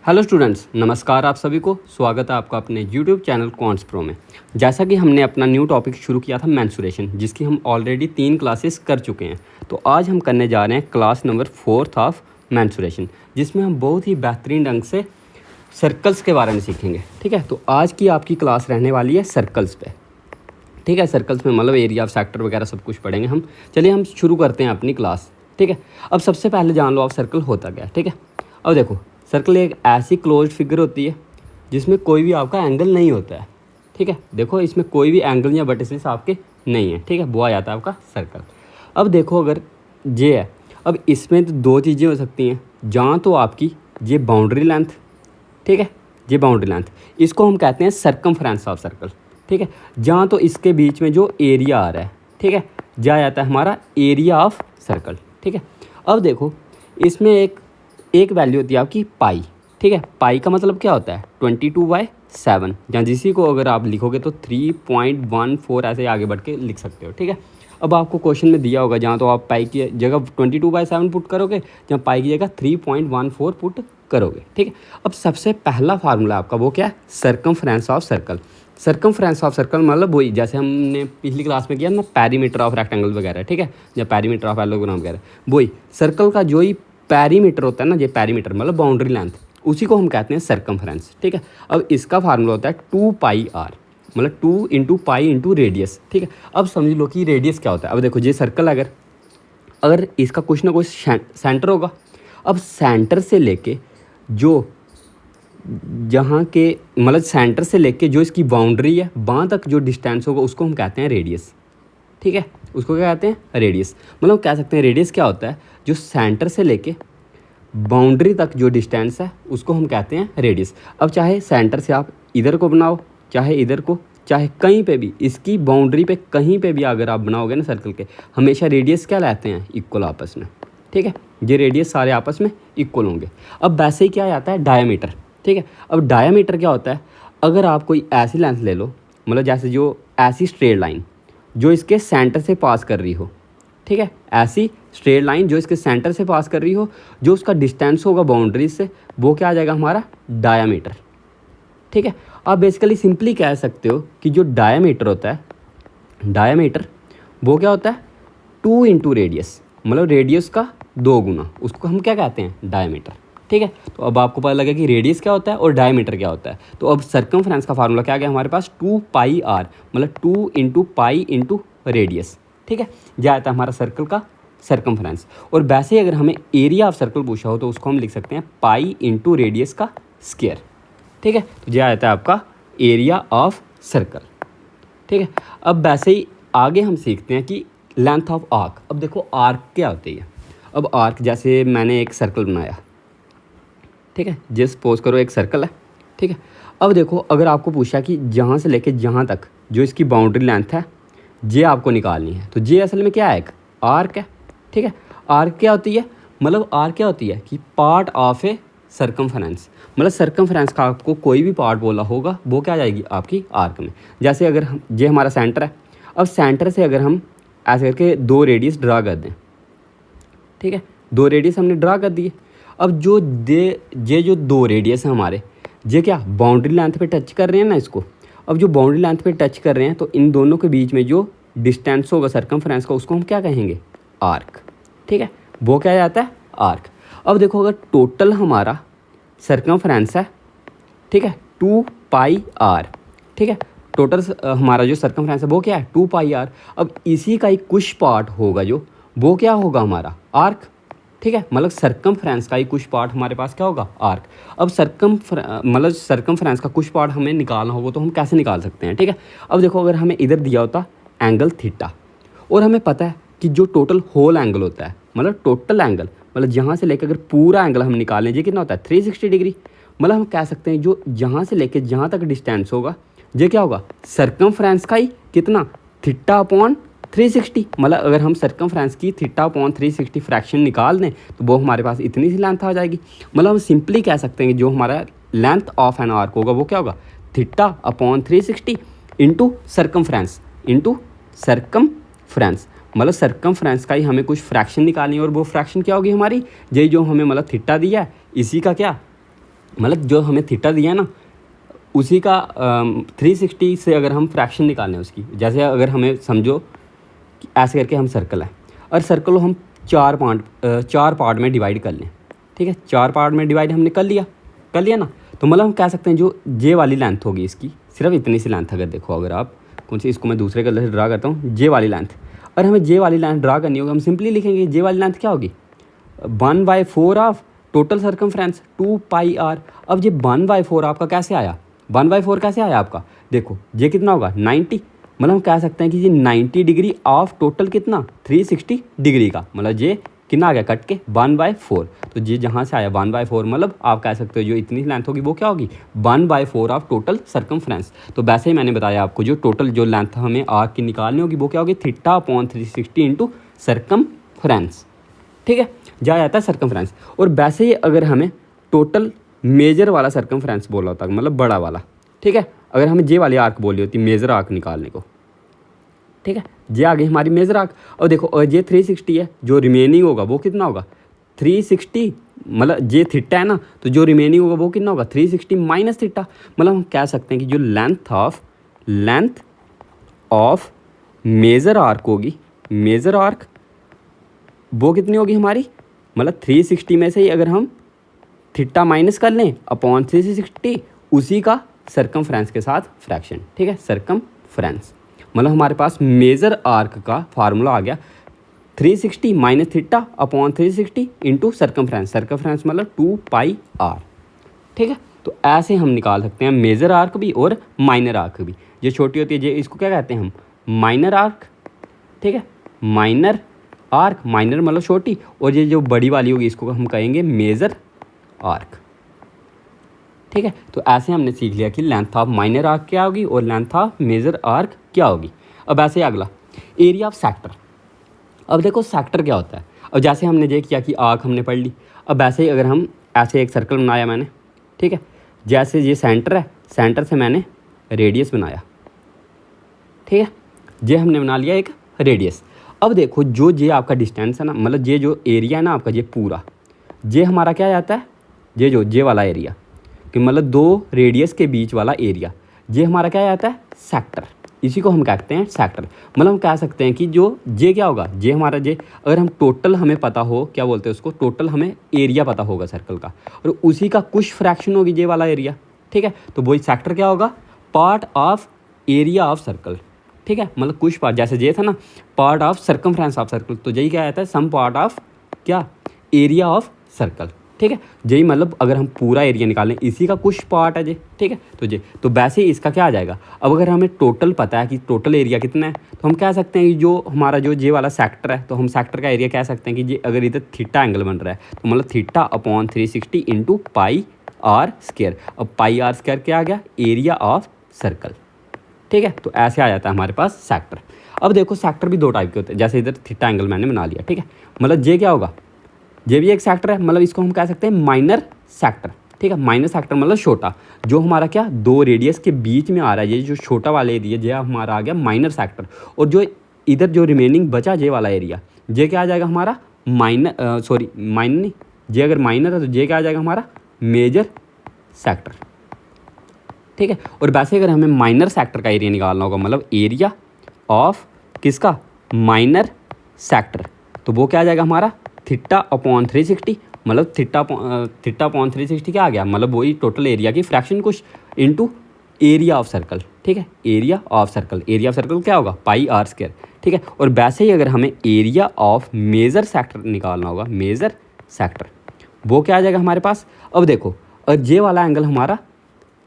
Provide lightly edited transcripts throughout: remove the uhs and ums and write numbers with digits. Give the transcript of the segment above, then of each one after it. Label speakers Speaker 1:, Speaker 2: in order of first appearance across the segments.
Speaker 1: Hello students, नमस्कार। आप सभी को स्वागत है आपका अपने यूट्यूब चैनल क्वांट्स प्रो में। जैसा कि हमने अपना न्यू टॉपिक शुरू किया था मेंसुरेशन, जिसकी हम ऑलरेडी 3 क्लासेस कर चुके हैं। तो आज हम करने जा रहे हैं क्लास नंबर 4 ऑफ मेंसुरेशन, जिसमें हम बहुत ही बेहतरीन ढंग से सर्कल्स के बारे में सीखेंगे। ठीक है, तो आज की आपकी क्लास रहने वाली है सर्कल्स पे। ठीक है, सर्कल्स में मतलब एरिया ऑफ सेक्टर वगैरह सब कुछ पढ़ेंगे हम। चलिए हम शुरू करते हैं अपनी क्लास। ठीक है, अब सबसे पहले जान लो आप सर्कल होता क्या है। ठीक है, अब देखो सर्कल एक ऐसी क्लोज्ड फिगर होती है जिसमें कोई भी आपका एंगल नहीं होता है। ठीक है, देखो इसमें कोई भी एंगल या वर्टिसेस आपके नहीं है। ठीक है, वो आ जाता है आपका सर्कल। अब देखो अगर ये है, अब इसमें तो दो चीज़ें हो सकती हैं। जहाँ तो आपकी ये बाउंड्री लेंथ, ठीक है, ये बाउंड्री लेंथ, इसको हम कहते हैं सर्कमफ्रेंस ऑफ सर्कल। ठीक है, जहाँ तो इसके बीच में जो एरिया आ रहा है, ठीक है, जा जाता है हमारा एरिया ऑफ सर्कल। ठीक है, अब देखो इसमें एक वैल्यू होती है आपकी पाई। ठीक है, पाई का मतलब क्या होता है 22/7, जहाँ जिसी को अगर आप लिखोगे तो 3.14 ऐसे आगे बढ़ के लिख सकते हो। ठीक है, अब आपको क्वेश्चन में दिया होगा जहाँ तो आप पाई की जगह 22/7 पुट करोगे, जहाँ पाई की जगह 3.14 पुट करोगे। ठीक है, अब सबसे पहला फार्मूला आपका वो क्या है, circumference of circle. Circumference of circle मतलब वही जैसे हमने पिछली क्लास में किया ना, पेरीमीटर ऑफ रेक्टेंगल वगैरह। ठीक है, या पेरीमीटर ऑफ एलोग्राम वगैरह, वही सर्कल का जो ही पेरीमीटर होता है ना, ये पेरीमीटर मतलब बाउंड्री लेंथ, उसी को हम कहते हैं सर्कमफ्रेंस। ठीक है, अब इसका फार्मूला होता है 2πr, मतलब 2 × पाई × रेडियस। ठीक है, अब समझ लो कि रेडियस क्या होता है। अब देखो ये सर्कल अगर इसका कुछ ना कुछ सेंटर होगा, अब सेंटर से लेके जो जहाँ के मतलब सेंटर से लेके जो इसकी बाउंड्री है वहाँ तक जो डिस्टेंस होगा उसको हम कहते हैं रेडियस। ठीक है, उसको क्या कहते हैं, रेडियस। मतलब कह सकते हैं रेडियस क्या होता है, जो सेंटर से लेके बाउंड्री तक जो डिस्टेंस है उसको हम कहते हैं रेडियस। अब चाहे सेंटर से आप इधर को बनाओ, चाहे इधर को, चाहे कहीं पे भी, इसकी बाउंड्री पे कहीं पे भी अगर आप बनाओगे ना सर्कल के, हमेशा रेडियस क्या लाते हैं, इक्वल आपस में। ठीक है, ये रेडियस सारे आपस में इक्वल होंगे। अब वैसे ही क्या आता है, डायामीटर। ठीक है, अब डायामीटर क्या होता है, अगर आप कोई ऐसी लेंथ ले लो, मतलब जैसे जो ऐसी स्ट्रेट लाइन जो इसके सेंटर से पास कर रही हो, ठीक है, ऐसी स्ट्रेट लाइन जो इसके सेंटर से पास कर रही हो, जो उसका डिस्टेंस होगा बाउंड्री से, वो क्या आ जाएगा हमारा डायामीटर। ठीक है, आप बेसिकली सिंपली कह सकते हो कि जो डायामीटर होता है, डायामीटर वो क्या होता है 2 × रेडियस, मतलब रेडियस का 2 गुना, उसको हम क्या कहते हैं, डायामीटर। ठीक है, तो अब आपको पता लगे कि रेडियस क्या होता है और डायमीटर क्या होता है। तो अब सर्कमफ्रेंस का फार्मूला क्या आ गया हमारे पास, 2πr, मतलब 2 × पाई × रेडियस। ठीक है, यह आता है हमारा सर्कल का सर्कमफ्रेंस। और वैसे ही अगर हमें एरिया ऑफ सर्कल पूछा हो तो उसको हम लिख सकते हैं पाई × रेडियस का स्क्वायर। ठीक है, तो यह आता है आपका एरिया ऑफ सर्कल। ठीक है, अब वैसे ही आगे हम सीखते हैं कि लेंथ ऑफ आर्क। अब देखो आर्क क्या होती है। अब आर्क, जैसे मैंने एक सर्कल बनाया, ठीक है, जस्ट सपोज करो एक सर्कल है। ठीक है, अब देखो अगर आपको पूछा कि जहाँ से लेके जहाँ तक जो इसकी बाउंड्री लेंथ है ये आपको निकालनी है, तो ये असल में क्या है, एक आर्क है। ठीक है, आर्क क्या होती है, मतलब आर्क क्या होती है कि पार्ट ऑफ ए सर्कमफ्रेंस, मतलब सर्कमफ्रेंस का आपको कोई भी पार्ट बोला होगा वो क्या आ जाएगी आपकी आर्क में। जैसे अगर ये हमारा सेंटर है, अब सेंटर से अगर हम ऐसे करके 2 रेडियस ड्रा कर दें, ठीक है, 2 रेडियस हमने ड्रा कर दिए। अब ये जो 2 रेडियस हैं हमारे, ये क्या बाउंड्री लेंथ पे टच कर रहे हैं ना इसको। अब जो बाउंड्री लेंथ पे टच कर रहे हैं तो इन दोनों के बीच में जो डिस्टेंस होगा सर्कमफ्रेंस का, उसको हम क्या कहेंगे, आर्क। ठीक है, वो क्या जाता है, आर्क। अब देखो अगर टोटल हमारा सर्कमफ्रेंस है, ठीक है, 2πr, ठीक है, टोटल हमारा जो सर्कमफ्रेंस है वो क्या है 2πr। अब इसी का एक कुछ पार्ट होगा जो, वो क्या होगा हमारा आर्क। ठीक है, मतलब सर्कमफ्रेंस का ही कुछ पार्ट हमारे पास क्या होगा, आर्क। अब सर्कमफ्रेंस का कुछ पार्ट हमें निकालना होगा तो हम कैसे निकाल सकते हैं। ठीक है, अब देखो अगर हमें इधर दिया होता एंगल थीटा, और हमें पता है कि जो टोटल होल एंगल होता है, मतलब टोटल एंगल, मतलब जहाँ से लेकर अगर पूरा एंगल हम निकाल लें, ये कितना होता है 360 डिग्री। मतलब हम कह सकते हैं जो जहाँ से लेकर जहाँ तक डिस्टेंस होगा ये क्या होगा, सर्कमफ्रेंस का ही कितना, θ/360। मतलब अगर हम सर्कमफ्रेंस की θ/360 फ्रैक्शन निकाल दें तो वो हमारे पास इतनी सी लेंथ आ जाएगी। मतलब हम सिंपली कह सकते हैं कि जो हमारा लेंथ ऑफ एन आर्क होगा वो क्या होगा, θ/360 इंटू सर्कमफ्रेंस, मतलब सर्कमफ्रेंस का ही हमें कुछ फ्रैक्शन निकालनी है, और वो फ्रैक्शन क्या होगी हमारी, यही जो हमें मतलब थीटा दिया है इसी का क्या मतलब जो हमें थीटा दिया है ना उसी का 360 से अगर हम फ्रैक्शन निकालें उसकी, जैसे अगर हमें समझो कि ऐसे करके हम सर्कल है और सर्कल को हम चार पार्ट में डिवाइड कर लें, ठीक है। 4 पार्ट में डिवाइड हमने कर लिया ना, तो मतलब हम कह सकते हैं जो जे वाली लेंथ होगी इसकी सिर्फ इतनी सी लेंथ, अगर देखो अगर आप कौन सी, इसको मैं दूसरे कलर से ड्रा करता हूँ, जे वाली लेंथ, और हमें जे वाली लेंथ ड्रा करनी होगी, हम सिंपली लिखेंगे जे वाली लेंथ क्या होगी 1/4 ऑफ टोटल सर्कमफ्रेंस 2πr। अब ये 1/4 आपका कैसे आया, 1/4 कैसे आया आपका, देखो ये कितना होगा 90, मतलब हम कह सकते हैं कि ये 90 डिग्री ऑफ टोटल कितना 360 डिग्री का, मतलब ये कितना आ गया कट के 1/4। तो ये जहाँ से आया 1/4, मतलब आप कह सकते हो जो इतनी लेंथ होगी वो क्या होगी 1/4 ऑफ टोटल सर्कमफ्रेंस। तो वैसे ही मैंने बताया आपको जो टोटल जो लेंथ हमें आर्क की निकालनी होगी वो क्या होगी θ/360 इंटू सर्कमफ्रेंस, ठीक है, जा जाता है सर्कमफ्रेंस। और वैसे ही अगर हमें टोटल मेजर वाला सर्कमफ्रेंस बोला होता है, मतलब बड़ा वाला, ठीक है, अगर हमें जे वाली आर्क बोली होती मेजर आर्क निकालने को, ठीक है, जे आ गई हमारी मेजर आर्क। और देखो और जे 360 है, जो रिमेनिंग होगा वो कितना होगा 360, मतलब जे थीटा है ना, तो जो रिमेनिंग होगा वो कितना होगा 360 माइनस थीटा। मतलब हम कह सकते हैं कि जो लेंथ ऑफ मेजर आर्क होगी, मेजर आर्क वो कितनी होगी हमारी, मतलब 360 में से ही अगर हम थीटा माइनस कर लें अपॉन 360, उसी का सर्कमफ्रेंस के साथ फ्रैक्शन, ठीक है, सर्कमफ्रेंस। मतलब हमारे पास मेजर आर्क का फार्मूला आ गया 360 minus theta upon 360 into circumference, circumference मतलब 2πr, ठीक है। तो ऐसे हम निकाल सकते हैं मेजर आर्क भी और माइनर आर्क भी। जो छोटी होती है जो इसको क्या कहते हैं हम माइनर आर्क, ठीक है, माइनर आर्क, माइनर मतलब छोटी, और ये जो बड़ी वाली होगी इसको हम कहेंगे मेजर आर्क, ठीक है। तो ऐसे हमने सीख लिया कि लेंथ ऑफ माइनर आर्क क्या होगी और लेंथ ऑफ मेजर आर्क क्या होगी। अब ऐसे अगला एरिया ऑफ सेक्टर। अब देखो सेक्टर क्या होता है, अब जैसे हमने ये किया कि आर्क हमने पढ़ ली, अब ऐसे ही अगर हम ऐसे एक सर्कल बनाया मैंने, ठीक है, जैसे ये सेंटर है, सेंटर से मैंने रेडियस बनाया, ठीक है, ये हमने बना लिया एक रेडियस। अब देखो जो ये आपका डिस्टेंस है ना, मतलब ये जो एरिया है ना आपका, ये पूरा ये हमारा क्या जाता है, ये वाला एरिया कि मतलब दो रेडियस के बीच वाला एरिया, ये हमारा क्या जाता है सेक्टर, इसी को हम कहते हैं सेक्टर। मतलब हम कह सकते हैं कि जो ये क्या होगा, ये हमारा ये अगर हम टोटल हमें पता हो क्या बोलते हैं उसको, टोटल हमें एरिया पता होगा सर्कल का, और उसी का कुछ फ्रैक्शन होगी ये वाला एरिया, ठीक है, तो वही सेक्टर क्या होगा part of area of circle, ठीक है, मतलब कुछ पार्ट, जैसे ये था ना part of circumference of circle, तो यही क्या आता है सम पार्ट ऑफ क्या एरिया ऑफ सर्कल, ठीक है, यही मतलब अगर हम पूरा एरिया निकालें इसी का कुछ पार्ट है ये, ठीक है, तो वैसे ही इसका क्या आ जाएगा। अब अगर हमें टोटल पता है कि टोटल एरिया कितना है, तो हम कह सकते हैं कि जो हमारा जो ये वाला सेक्टर है, तो हम सेक्टर का एरिया कह सकते हैं कि ये अगर इधर थीटा एंगल बन रहा है तो मतलब थीटा अपॉन 360 इंटू πr²। अब πr² क्या आ गया एरिया ऑफ सर्कल, ठीक है, तो ऐसे आ जाता है हमारे पास सेक्टर। अब देखो सेक्टर भी दो टाइप के होते हैं, जैसे इधर थीटा एंगल मैंने बना लिया, ठीक है, मतलब ये क्या होगा, ये भी एक सेक्टर है, मतलब इसको हम कह सकते हैं माइनर सेक्टर, ठीक है, माइनर सेक्टर मतलब छोटा, जो हमारा क्या दो रेडियस के बीच में आ रहा है, ये जो छोटा वाला एरिया ये हमारा आ गया माइनर सेक्टर। और जो इधर जो रिमेनिंग बचा ये वाला एरिया, ये क्या आ जाएगा हमारा माइनर नहीं, ये अगर माइनर है तो ये क्या आ जाएगा हमारा मेजर सेक्टर, ठीक है। और वैसे अगर हमें माइनर सेक्टर का एरिया निकालना होगा, मतलब एरिया ऑफ किसका माइनर सेक्टर, तो वो क्या आ जाएगा हमारा थीटा अपॉन 360, मतलब थीटा अपॉन 360 क्या आ गया, मतलब वही टोटल एरिया की फ्रैक्शन कुछ इंटू एरिया ऑफ सर्कल, ठीक है, एरिया ऑफ सर्कल क्या होगा πr², ठीक है। और वैसे ही अगर हमें एरिया ऑफ मेजर सेक्टर निकालना होगा, मेजर सेक्टर वो क्या आ जाएगा हमारे पास। अब देखो और ये वाला एंगल हमारा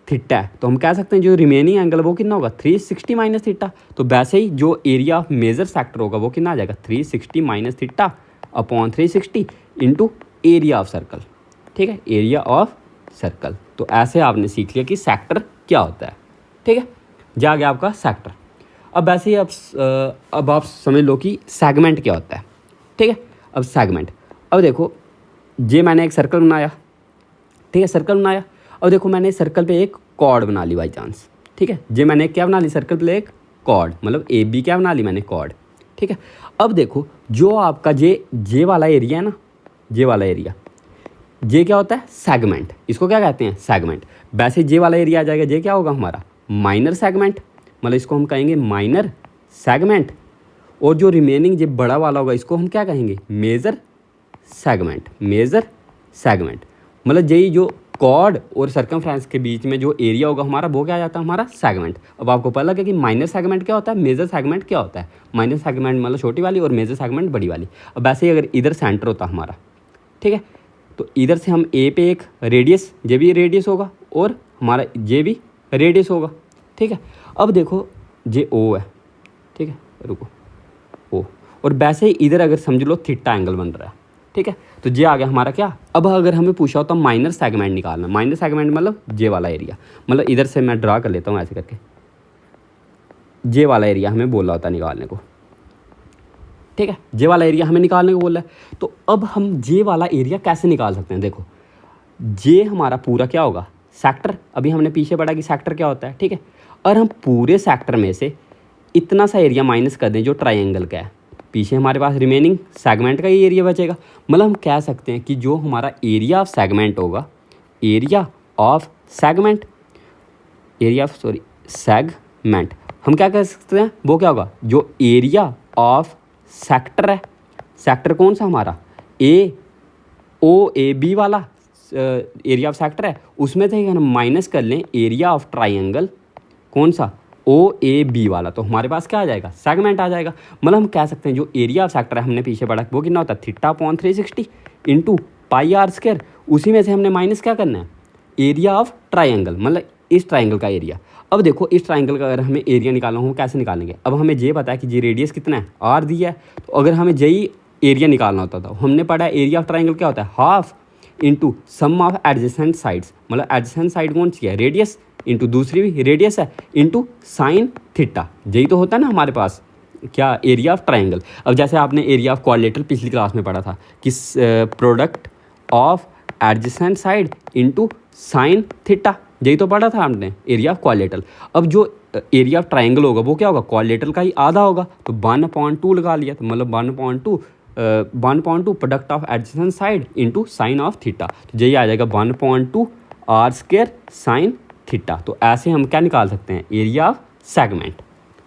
Speaker 1: थीटा है, तो हम कह सकते हैं जो रिमेनिंग एंगल वो कितना होगा 360 माइनस थीटा। तो वैसे ही जो एरिया ऑफ मेजर सेक्टर होगा वो कितना आ जाएगा 360 minus theta upon 360 into area of circle, ठीक है, एरिया ऑफ सर्कल। तो ऐसे आपने सीख लिया कि सेक्टर क्या होता है, ठीक है, जा गया आपका सेक्टर। अब वैसे ही अब आप समझ लो कि सेगमेंट क्या होता है, ठीक है। अब सेगमेंट, अब देखो ये मैंने एक सर्कल बनाया, ठीक है, सर्कल बनाया, अब देखो मैंने सर्कल पे एक कॉर्ड बना ली बाई चांस, ठीक है, ये मैंने क्या बना ली सर्कल पे एक कॉर्ड, मतलब ए बी क्या बना ली मैंने कॉर्ड, ठीक है। अब देखो जो आपका जे वाला एरिया है ना, ये वाला एरिया जे क्या होता है सेगमेंट, इसको क्या कहते हैं सेगमेंट। वैसे जे वाला एरिया आ जाएगा, जे क्या होगा हमारा माइनर सेगमेंट, मतलब इसको हम कहेंगे माइनर सेगमेंट। और जो रिमेनिंग जो बड़ा वाला होगा इसको हम क्या कहेंगे मेजर सेगमेंट, मेजर सेगमेंट। मतलब यही जो कॉर्ड और सर्कमफ्रेंस के बीच में जो एरिया होगा हमारा वो क्या आ जाता है हमारा सेगमेंट। अब आपको पता लगे कि माइनर सेगमेंट क्या होता है, मेजर सेगमेंट क्या होता है। माइनर सेगमेंट मतलब छोटी वाली और मेजर सेगमेंट बड़ी वाली। अब वैसे ही अगर इधर सेंटर होता हमारा, ठीक है, तो इधर से हम ए पे एक रेडियस, जे भी रेडियस होगा और हमारा जे भी रेडियस होगा, ठीक है। अब देखो जे ओ है, ठीक है, रुको ओ, और वैसे ही इधर अगर समझ लो थीटा एंगल बन रहा है, ठीक है, तो जे आ गया हमारा क्या। अब अगर हमें पूछा होता माइनर सेगमेंट निकालना, माइनर सेगमेंट मतलब जे वाला एरिया, मतलब इधर से मैं ड्रा कर लेता हूँ ऐसे करके, जे वाला एरिया हमें बोला होता निकालने को, ठीक है, जे वाला एरिया हमें निकालने को बोला है। तो अब हम जे वाला एरिया कैसे निकाल सकते हैं, देखो जे हमारा पूरा क्या होगा सेक्टर, अभी हमने पीछे पढ़ा कि सेक्टर क्या होता है, ठीक है। और हम पूरे सेक्टर में से इतना सा एरिया माइनस कर दें जो ट्राइंगल का है, पीछे हमारे पास रिमेनिंग सेगमेंट का ही एरिया बचेगा। मतलब हम कह सकते हैं कि जो हमारा एरिया ऑफ सेगमेंट होगा, area of segment, area of sorry segment, हम क्या कह सकते हैं वो क्या होगा जो एरिया ऑफ सेक्टर है। सेक्टर कौन सा हमारा ए ओ ए बी वाला एरिया ऑफ सेक्टर है, उसमें से हम माइनस कर लें एरिया ऑफ ट्राइंगल कौन सा ओ ए बी वाला, तो हमारे पास क्या आ जाएगा सेगमेंट आ जाएगा। मतलब हम कह सकते हैं जो एरिया ऑफ सेक्टर है हमने पीछे पढ़ा वो कितना होता है theta upon 360 into pi r square, उसी में से हमने माइनस क्या करना है एरिया ऑफ ट्राइंगल, मतलब इस ट्राइंगल का एरिया। अब देखो इस ट्राइंगल का अगर हमें एरिया निकालना हो कैसे निकालेंगे। अब हमें ये पता है कि जी रेडियस कितना है आर दिया है, तो अगर हमें यही एरिया निकालना होता था, हमने पढ़ा एरिया ऑफ ट्राइंगल क्या होता है half into sum of adjacent sides, मतलब एडजेसेंट साइड कौन सी है रेडियस इंटू दूसरी भी रेडियस है इंटू साइन थीटा, यही तो होता है ना हमारे पास क्या एरिया ऑफ ट्राइंगल। अब जैसे आपने एरिया ऑफ क्वाड्रिलेटरल पिछली क्लास में पढ़ा था कि product of adjacent side into sine theta, यही तो पढ़ा था आपने एरिया ऑफ क्वाड्रिलेटरल। अब जो एरिया ऑफ ट्राइंगल होगा वो क्या होगा क्वाड्रिलेटरल का ही आधा होगा, तो 1/2 लगा लिया, तो मतलब 1/2 product of adjacent side into sine of theta, तो यही आ जाएगा 1/2 आर स्क्वायर साइन थीटा। तो ऐसे हम क्या निकाल सकते हैं एरिया ऑफ सेगमेंट,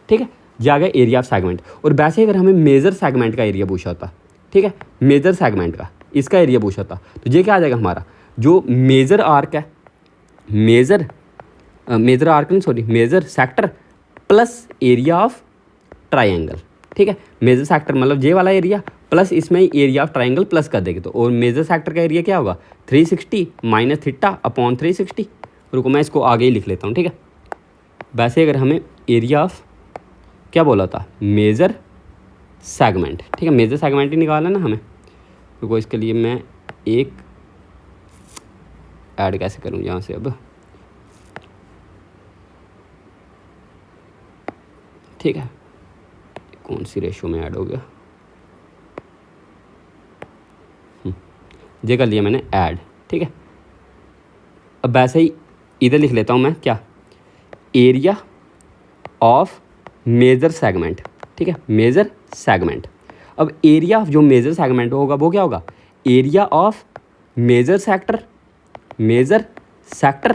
Speaker 1: ठीक है, ये आ गया एरिया ऑफ सेगमेंट। और वैसे अगर हमें मेजर सेगमेंट का एरिया पूछा होता, ठीक है, मेजर सेगमेंट का इसका एरिया पूछा होता, तो ये क्या आ जाएगा हमारा जो मेजर आर्क है, मेजर आर्क नहीं sorry major sector plus area of triangle, ठीक है। मेजर सेक्टर मतलब जे वाला एरिया प्लस इसमें एरिया ऑफ ट्राइंगल प्लस कर देंगे, तो और मेजर सेक्टर का एरिया क्या होगा 360 माइनस थीटा अपॉन 360। रुको मैं इसको आगे ही लिख लेता हूँ, ठीक है। वैसे अगर हमें एरिया ऑफ क्या बोला था मेजर सेगमेंट, ठीक है, मेजर सेगमेंट ही निकालना ना हमें। रुको इसके लिए मैं एक ऐड कैसे करूँ यहाँ से, अब ठीक है कौन सी रेशो में ऐड हो गया, ये कर लिया मैंने ऐड, ठीक है। अब वैसे ही इधर लिख लेता हूँ मैं क्या एरिया ऑफ मेजर सेगमेंट, ठीक है, मेजर सेगमेंट। अब एरिया ऑफ जो मेजर सेगमेंट होगा वो क्या होगा area of major sector, major sector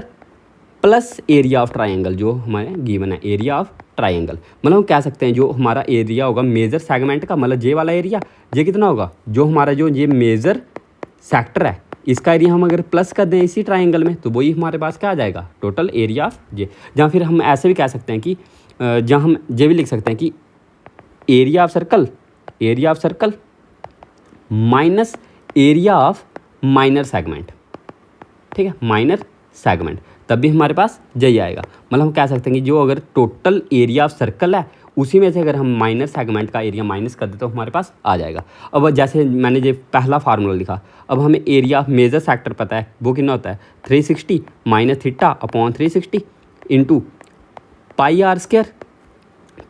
Speaker 1: plus area of triangle जो हमारे गिवन है एरिया ऑफ ट्राइंगल। मतलब हम कह सकते हैं जो हमारा एरिया होगा मेजर सेगमेंट का, मतलब जे वाला एरिया ये कितना होगा जो हमारा जो ये मेजर सेक्टर है इसका एरिया हम अगर प्लस कर दें इसी ट्राइंगल में, तो वही हमारे पास क्या आ जाएगा टोटल एरिया ऑफ जे। जहाँ फिर हम ऐसे भी कह सकते हैं कि जहाँ हम ये भी लिख सकते हैं कि area of circle, area of circle minus area of minor segment, ठीक है, माइनर सेगमेंट, तब भी हमारे पास यही आएगा। मतलब हम कह सकते हैं कि जो अगर टोटल एरिया ऑफ सर्कल है उसी में से अगर हम माइनर सेगमेंट का एरिया माइनस कर दें तो हमारे पास आ जाएगा। अब जैसे मैंने जो पहला फार्मूला लिखा, अब हमें एरिया ऑफ मेजर सेक्टर पता है वो कितना होता है 360 minus theta upon 360 into pi r square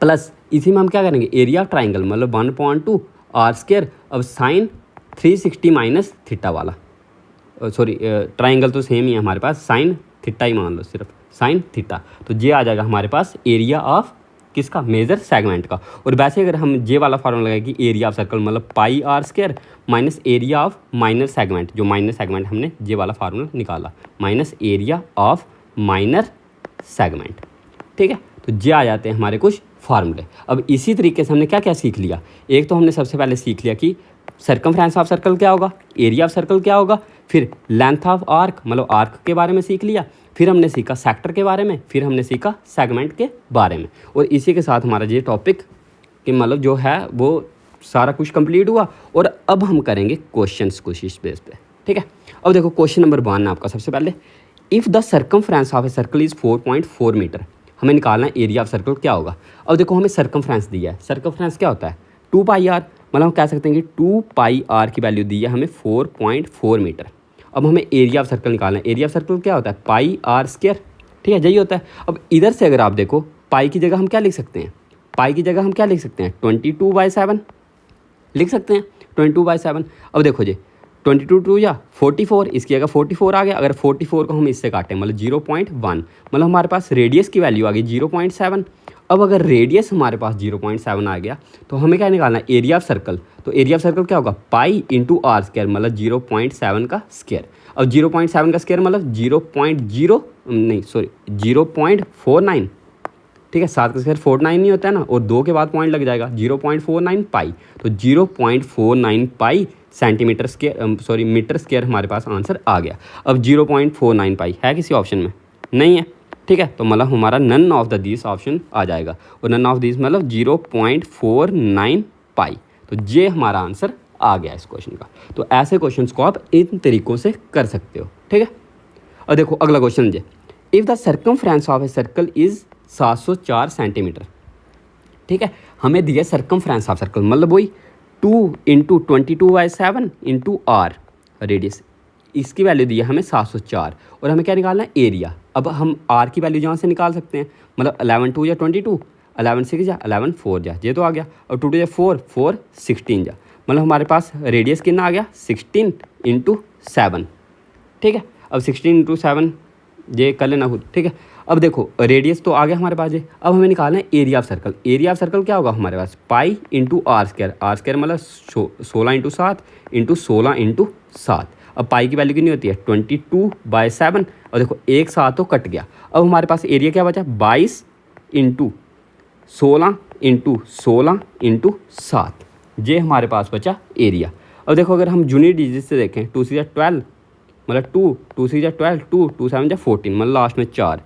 Speaker 1: plus इसी में हम क्या करेंगे एरिया ऑफ ट्राइंगल मतलब 1/2 आर स्क्वायर, अब साइन 360 माइनस थीटा वाला, सॉरी ट्राइंगल तो सेम ही है हमारे पास, साइन थीटा ही मान लो सिर्फ साइन थीटा, तो ये आ जाएगा हमारे पास एरिया ऑफ किसका, मेजर सेगमेंट का। और वैसे अगर हम ये वाला फार्मूला लगाए कि एरिया ऑफ सर्कल मतलब pi r square minus area of minor segment, जो माइनर सेगमेंट हमने ये वाला फार्मूला निकाला, minus area of minor segment, ठीक है। तो ये आ जाते हैं हमारे कुछ फार्मूले। अब इसी तरीके से हमने क्या क्या सीख लिया, एक तो हमने सबसे पहले सीख लिया कि सर्कमफ्रेंस ऑफ सर्कल क्या होगा, एरिया ऑफ सर्कल क्या होगा, फिर लेंथ ऑफ आर्क मतलब आर्क के बारे में सीख लिया, फिर हमने सीखा सेक्टर के बारे में, फिर हमने सीखा सेगमेंट के बारे में। और इसी के साथ हमारा ये टॉपिक कि मतलब जो है वो सारा कुछ कंप्लीट हुआ। और अब हम करेंगे क्वेश्चंस कुछ इस बेस पे, ठीक है। अब देखो क्वेश्चन नंबर 1 है आपका सबसे पहले, if the circumference of a circle is 4.4 metre, हमें निकालना है एरिया ऑफ सर्कल क्या होगा। अब देखो हमें सर्कमफ्रेंस दिया है, सर्कमफ्रेंस क्या होता है 2 पाई आर, मतलब हम कह सकते हैं कि 2 पाई आर की वैल्यू दी है हमें 4.4 मीटर। अब हमें एरिया ऑफ सर्कल निकालना है, एरिया ऑफ सर्कल क्या होता है पाई आर स्क्वायर, ठीक है यही होता है। अब इधर से अगर आप देखो पाई की जगह हम क्या लिख सकते हैं, पाई की जगह हम क्या लिख सकते हैं 22/7 लिख सकते हैं, 22/7। अब देखो जी 22 2 या 44, इसकी जगह 44 आ गया। अगर 44 को हम इससे काटें मतलब 0.1, मतलब हमारे पास रेडियस की वैल्यू आ गई 0.7। अब अगर रेडियस हमारे पास 0.7 आ गया तो हमें क्या निकालना है एरिया ऑफ सर्कल। तो एरिया ऑफ सर्कल क्या होगा पाई इंटू आर स्क्वायर मतलब 0.7 का स्क्वायर। अब 0.7 का स्क्वायर मतलब 0.49, ठीक है 7 का स्क्वायर 49 नहीं होता है ना, और 2 के बाद पॉइंट लग जाएगा 0.49 पाई। तो 0.49 pi centimetre square sorry metre square हमारे पास आंसर आ गया। अब 0.49 पाई है किसी ऑप्शन में नहीं है, ठीक है, तो मतलब हमारा none of the this option आ जाएगा। और नन ऑफ दिस मतलब 0.49 पाई। तो ये हमारा आंसर आ गया इस क्वेश्चन का। तो ऐसे क्वेश्चंस को आप इन तरीक़ों से कर सकते हो, ठीक है। और देखो अगला क्वेश्चन है, if the circumference of a circle is 704 centimetre, ठीक है। हमें दिया सर्कमफ्रेंस ऑफ सर्कल मतलब वही 2 इंटू 22/7 इंटू आर रेडियस, इसकी वैल्यू दी है हमें 704। और हमें क्या निकालना है एरिया। अब हम आर की वैल्यू जहाँ से निकाल सकते हैं मतलब 11 2 या 22, 11 6 जा 11 4 जा, ये तो आ गया। और 2 2 या 4 4 16 जा, मतलब हमारे पास रेडियस कितना आ गया 16 इंटू 7, ठीक है। अब 16 इंटू 7 ये कर लेना खुद, ठीक है। अब देखो रेडियस तो आ गया हमारे पास ये। अब हमें निकालना है area of circle. Area of circle क्या होगा हमारे पास pi into r square, r square मतलब 16 इंटू 7 इंटू 16 इंटू 7। अब पाई की वैल्यू कितनी होती है 22/7। और देखो एक 7 तो कट गया। अब हमारे पास एरिया क्या बचा 22 इंटू 16 इंटू 16 इंटू 7, ये हमारे पास बचा एरिया। अब देखो अगर हम जूनियर डिजिट से देखें 2 3 12 मतलब 2 3 12 2 2 7 14 मतलब लास्ट में 4,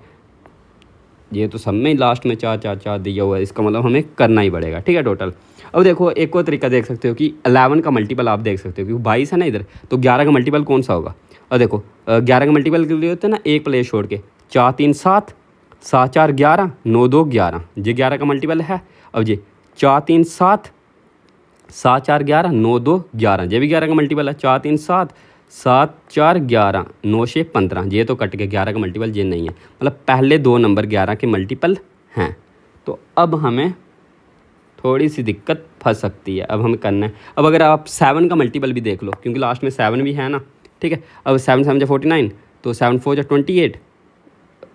Speaker 1: ये तो सब में लास्ट में 4 4 4 दिया हुआ है, इसका मतलब हमें करना ही पड़ेगा, ठीक है टोटल। अब देखो एक और तरीका देख सकते हो कि 11 का मल्टीपल आप देख सकते हो क्योंकि 22 है ना इधर, तो 11 का मल्टीपल कौन सा होगा। और देखो 11 का मल्टीपल के लिए होता है ना एक प्लेस छोड़ के 4 3 7 7 4 11 9 2 11, ये 11 का मल्टीपल है। अब ये 4 3 7 7 4 11 9 2 11, ये भी 11 का मल्टीपल है। 4 3 7 7 4 11 9 6 15, ये तो कट के 11 का मल्टीपल ये नहीं है, मतलब पहले 2 नंबर 11 के मल्टीपल हैं। तो अब हमें थोड़ी सी दिक्कत फंस सकती है, अब हमें करना है। अब अगर आप 7 का मल्टीपल भी देख लो क्योंकि लास्ट में 7 भी है ना, ठीक है। अब 7 7 जा 49, तो 7 4 जा 28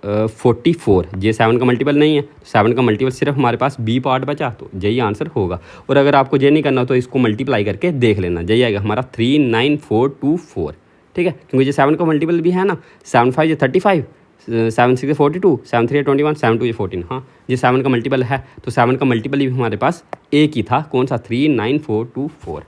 Speaker 1: 44, ये 7 का मल्टीपल नहीं है। 7 का मल्टीपल सिर्फ हमारे पास बी पार्ट बचा, तो यही आंसर होगा। और अगर आपको ये नहीं करना तो इसको मल्टीप्लाई करके देख लेना, यही आएगा हमारा 39424, ठीक है। क्योंकि ये 7 का मल्टीपल भी है ना, 7 5 या 35, 7 6 42, 7 3 21, 7 2 14, हाँ ये 7 का मल्टीपल है। तो 7 का मल्टीपल भी हमारे पास एक ही था, कौन सा 39424,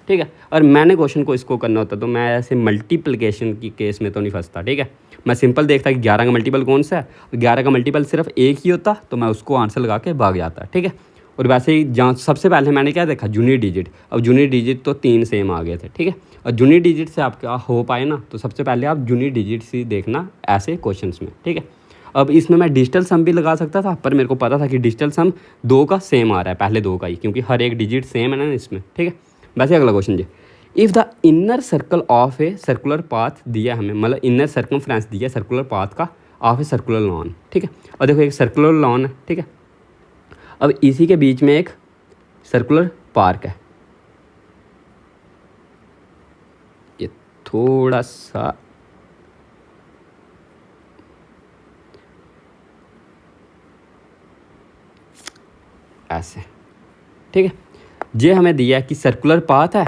Speaker 1: ठीक है। और मैंने क्वेश्चन को इसको करना होता तो मैं ऐसे मल्टीप्लिकेशन की केस में तो नहीं फंसता, ठीक है। मैं सिंपल देखता कि 11 का मल्टीपल कौन सा है, 11 का मल्टीपल सिर्फ एक ही होता तो मैं उसको आंसर लगा के भाग जाता, ठीक है। और वैसे ही जहाँ सबसे पहले मैंने क्या देखा जूनियर डिजिट, अब जूनियर डिजिट तो 3 सेम आ गए थे, ठीक है। और जूनियर डिजिट से आपका हो पाए ना तो सबसे पहले आप जूनियर डिजिट से देखना ऐसे क्वेश्चन में, ठीक है। अब इसमें मैं डिजिटल सम भी लगा सकता था पर मेरे को पता था कि डिजिटल सम 2 का सेम आ रहा है, पहले 2 का ही, क्योंकि हर एक डिजिट सेम है ना इसमें, ठीक है। वैसे अगला क्वेश्चन जी, if the inner circle of a circular path दिया हमें, मतलब इनर सर्कमफ्रेंस दिया सर्कुलर पाथ का ऑफ ए सर्कुलर लॉन, ठीक है। और देखो एक सर्कुलर लॉन है, ठीक है। अब इसी के बीच में एक सर्कुलर पार्क है, ये थोड़ा सा ऐसे, ठीक है। ये हमें दिया है कि सर्कुलर पाथ है,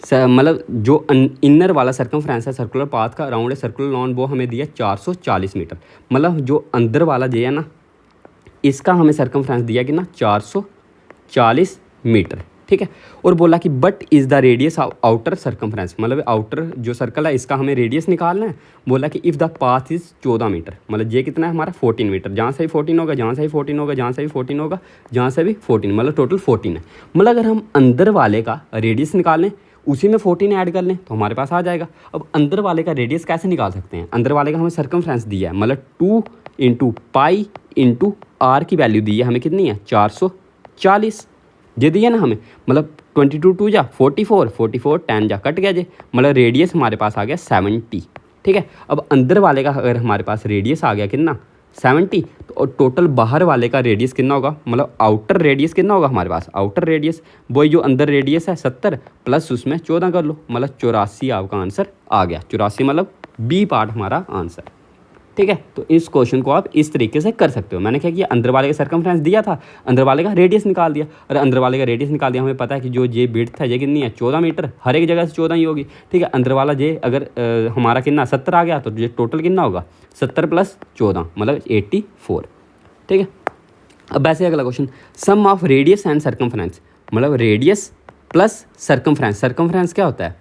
Speaker 1: मतलब जो इनर वाला सर्कमफ्रेंस है सर्कुलर पाथ का अराउंड है सर्कुलर लॉन, वो हमें दिया 440 मीटर। मतलब जो अंदर वाला जे है ना, इसका हमें सर्कमफ्रेंस दिया कि ना 440 मीटर, ठीक है। और बोला कि but is the radius of outer circumference, मतलब आउटर जो सर्कल है इसका हमें रेडियस निकालना है। बोला कि if the path is 14 metre, मतलब ये कितना है हमारा 14 मीटर, जहाँ से भी 14 होगा, जहाँ से भी 14 होगा, जहाँ से भी 14 होगा, जहाँ से भी 14, मतलब टोटल 14 है। मतलब अगर हम अंदर वाले का रेडियस निकाल लें, उसी में 14 ऐड कर लें तो हमारे पास आ जाएगा। अब अंदर वाले का रेडियस कैसे निकाल सकते हैं? अंदर वाले का हमें सर्कमफ्रेंस दिया है, मतलब 2 इंटू पाई इंटू आर की वैल्यू दी है हमें, कितनी है 440, ये दिया ना हमें। मतलब 22 2 जा 44, 44 10 जा कट गया जे, मतलब रेडियस हमारे पास आ गया 70, ठीक है। अब अंदर वाले का अगर हमारे पास रेडियस आ गया कितना 70, तो टोटल बाहर वाले का रेडियस कितना होगा, मतलब आउटर रेडियस कितना होगा हमारे पास, आउटर रेडियस वही जो अंदर रेडियस है 70 प्लस उसमें 14 कर लो, मतलब 84 आपका आंसर आ गया। 84 मतलब बी पार्ट हमारा आंसर, ठीक है। तो इस क्वेश्चन को आप इस तरीके से कर सकते हो। मैंने क्या किया, अंदर वाले का सर्कमफ्रेंस दिया था, अंदर वाले का रेडियस निकाल दिया, और अंदर वाले का रेडियस निकाल दिया, हमें पता है कि जो ये विड्थ है ये कितनी है 14 मीटर, हर एक जगह से 14 ही होगी, ठीक है। अंदर वाला ये अगर हमारा कितना 70 आ गया तो ये टोटल कितना होगा 70 प्लस 14 मतलब 84, ठीक है। अब वैसे अगला question, sum of radius and circumference, मतलब रेडियस प्लस सर्कमफ्रेंस, सर्कमफ्रेंस क्या होता है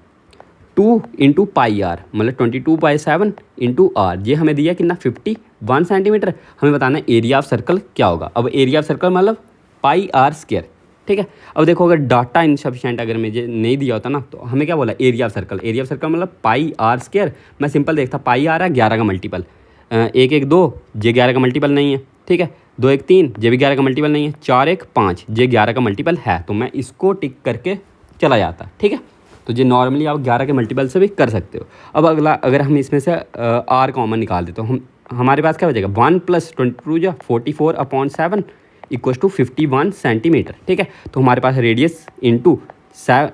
Speaker 1: 2 इंटू पाई आर, मतलब 22/7 इंटू आर, ये हमें दिया कितना 51 सेंटीमीटर। हमें बताना है एरिया ऑफ सर्कल क्या होगा। अब एरिया ऑफ सर्कल मतलब पाई आर स्क्वायर, ठीक है। अब देखो अगर डाटा इनसफिशिएंट अगर मुझे नहीं दिया होता ना, तो हमें क्या बोला area of circle, area of circle मतलब पाई आर स्क्वायर। मैं सिंपल देखता, पाई आर है 11 का मल्टीपल, 1 1 2 ये 11 का मल्टीपल नहीं है, ठीक है। 2 1 3 ये भी 11 का मल्टीपल नहीं है, 4 1 5 ये 11 का मल्टीपल है, तो मैं इसको टिक करके चला जाता, ठीक है। तो ये नॉर्मली आप 11 के मल्टीपल से भी कर सकते हो। अब अगला अगर हम इसमें से आर कॉमन निकाल दे तो हमारे पास क्या हो जाएगा 1 + 22 जा 44/7 इक्वल टू 51 सेंटीमीटर, ठीक है। तो हमारे पास रेडियस इंटू